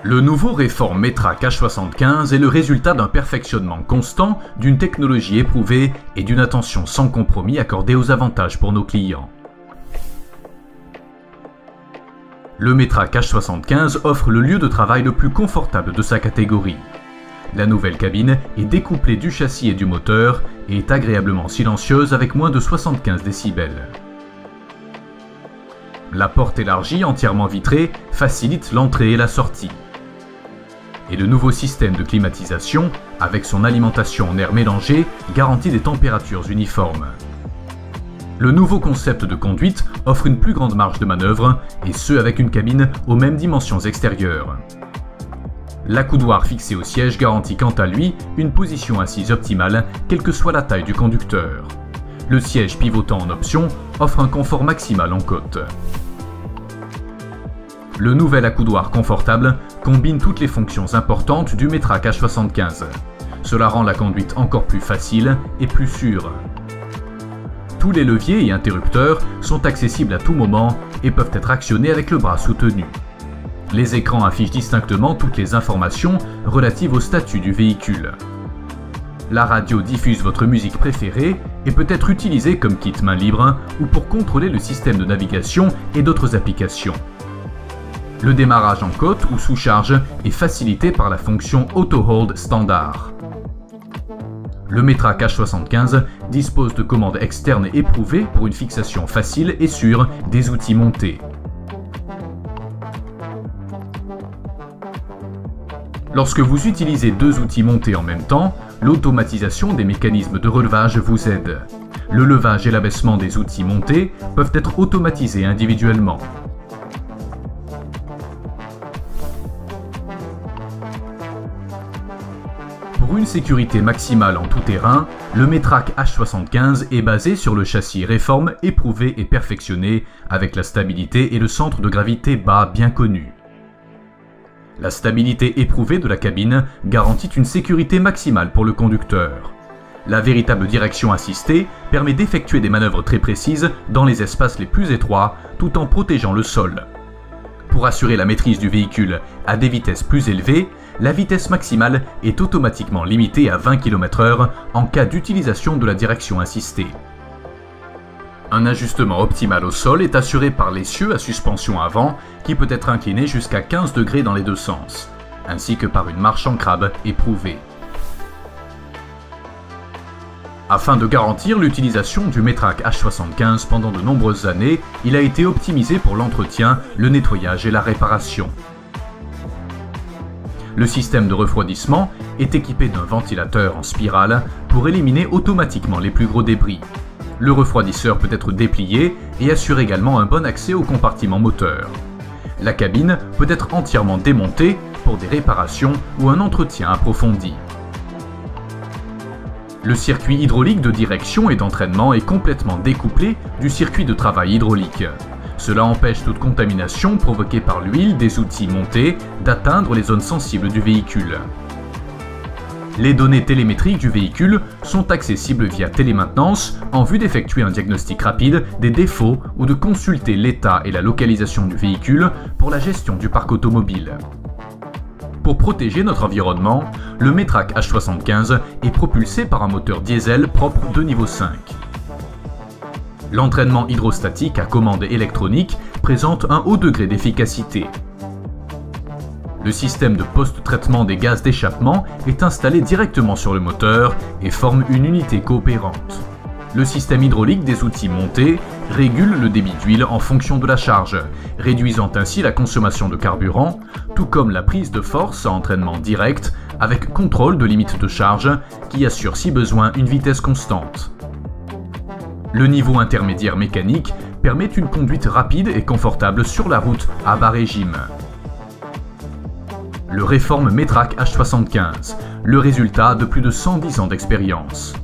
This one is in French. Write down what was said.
Le nouveau réforme Metrac H75 est le résultat d'un perfectionnement constant, d'une technologie éprouvée et d'une attention sans compromis accordée aux avantages pour nos clients. Le Metrac H75 offre le lieu de travail le plus confortable de sa catégorie. La nouvelle cabine est découplée du châssis et du moteur et est agréablement silencieuse avec moins de 75 décibels. La porte élargie, entièrement vitrée, facilite l'entrée et la sortie. Et le nouveau système de climatisation, avec son alimentation en air mélangé, garantit des températures uniformes. Le nouveau concept de conduite offre une plus grande marge de manœuvre, et ce avec une cabine aux mêmes dimensions extérieures. L'accoudoir fixé au siège garantit quant à lui une position assise optimale, quelle que soit la taille du conducteur. Le siège pivotant en option offre un confort maximal en côte. Le nouvel accoudoir confortable combine toutes les fonctions importantes du Metrac H75. Cela rend la conduite encore plus facile et plus sûre. Tous les leviers et interrupteurs sont accessibles à tout moment et peuvent être actionnés avec le bras soutenu. Les écrans affichent distinctement toutes les informations relatives au statut du véhicule. La radio diffuse votre musique préférée et peut être utilisée comme kit main libre ou pour contrôler le système de navigation et d'autres applications. Le démarrage en côte ou sous charge est facilité par la fonction Auto Hold standard. Le Metrac H75 dispose de commandes externes éprouvées pour une fixation facile et sûre des outils montés. Lorsque vous utilisez deux outils montés en même temps, l'automatisation des mécanismes de relevage vous aide. Le levage et l'abaissement des outils montés peuvent être automatisés individuellement. Pour une sécurité maximale en tout terrain, le Metrac H75 est basé sur le châssis réforme éprouvé et perfectionné avec la stabilité et le centre de gravité bas bien connus. La stabilité éprouvée de la cabine garantit une sécurité maximale pour le conducteur. La véritable direction assistée permet d'effectuer des manœuvres très précises dans les espaces les plus étroits tout en protégeant le sol. Pour assurer la maîtrise du véhicule à des vitesses plus élevées, la vitesse maximale est automatiquement limitée à 20 km/h en cas d'utilisation de la direction assistée. Un ajustement optimal au sol est assuré par l'essieu à suspension avant qui peut être incliné jusqu'à 15 degrés dans les deux sens, ainsi que par une marche en crabe éprouvée. Afin de garantir l'utilisation du Metrac H75 pendant de nombreuses années, il a été optimisé pour l'entretien, le nettoyage et la réparation. Le système de refroidissement est équipé d'un ventilateur en spirale pour éliminer automatiquement les plus gros débris. Le refroidisseur peut être déplié et assure également un bon accès au compartiment moteur. La cabine peut être entièrement démontée pour des réparations ou un entretien approfondi. Le circuit hydraulique de direction et d'entraînement est complètement découplé du circuit de travail hydraulique. Cela empêche toute contamination provoquée par l'huile des outils montés d'atteindre les zones sensibles du véhicule. Les données télémétriques du véhicule sont accessibles via télémaintenance en vue d'effectuer un diagnostic rapide des défauts ou de consulter l'état et la localisation du véhicule pour la gestion du parc automobile. Pour protéger notre environnement, le Metrac H75 est propulsé par un moteur diesel propre de niveau 5. L'entraînement hydrostatique à commande électronique présente un haut degré d'efficacité. Le système de post-traitement des gaz d'échappement est installé directement sur le moteur et forme une unité coopérante. Le système hydraulique des outils montés régule le débit d'huile en fonction de la charge, réduisant ainsi la consommation de carburant, tout comme la prise de force à entraînement direct avec contrôle de limite de charge qui assure si besoin une vitesse constante. Le niveau intermédiaire mécanique permet une conduite rapide et confortable sur la route à bas régime. le Reform Metrac H75, le résultat de plus de 110 ans d'expérience.